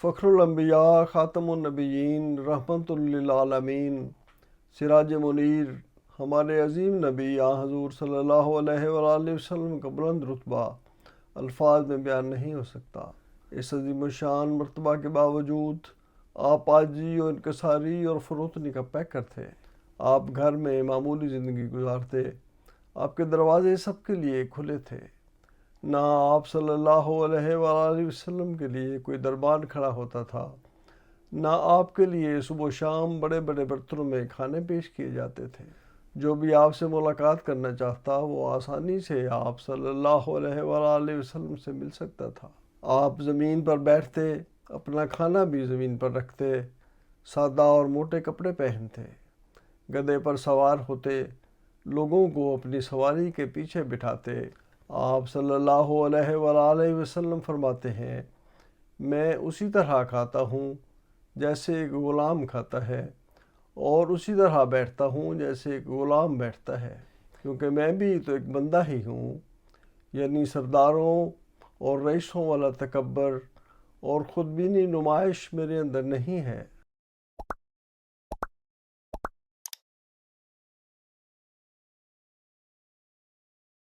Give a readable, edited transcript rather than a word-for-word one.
فخر الانبیاء خاتم النبیین رحمت للعالمین سراج منیر ہمارے عظیم نبی حضور صلی اللہ علیہ وآلہ وسلم کا بلند رتبہ الفاظ میں بیان نہیں ہو سکتا۔ اس عظیم الشان مرتبہ کے باوجود آپ عاجزی اور انکساری اور فروتنی کا پیکر تھے۔ آپ گھر میں معمولی زندگی گزارتے، آپ کے دروازے سب کے لیے کھلے تھے۔ نہ آپ صلی اللہ علیہ وآلہ وسلم کے لیے کوئی دربان کھڑا ہوتا تھا، نہ آپ کے لیے صبح و شام بڑے بڑے برتنوں میں کھانے پیش کیے جاتے تھے۔ جو بھی آپ سے ملاقات کرنا چاہتا وہ آسانی سے آپ صلی اللہ علیہ وآلہ وسلم سے مل سکتا تھا۔ آپ زمین پر بیٹھتے، اپنا کھانا بھی زمین پر رکھتے، سادہ اور موٹے کپڑے پہنتے، گدھے پر سوار ہوتے، لوگوں کو اپنی سواری کے پیچھے بٹھاتے۔ آپ صلی اللہ علیہ وآلہ وسلم فرماتے ہیں، میں اسی طرح کھاتا ہوں جیسے ایک غلام کھاتا ہے، اور اسی طرح بیٹھتا ہوں جیسے ایک غلام بیٹھتا ہے، کیونکہ میں بھی تو ایک بندہ ہی ہوں۔ یعنی سرداروں اور رئیسوں والا تکبر اور خود بینی نمائش میرے اندر نہیں ہے۔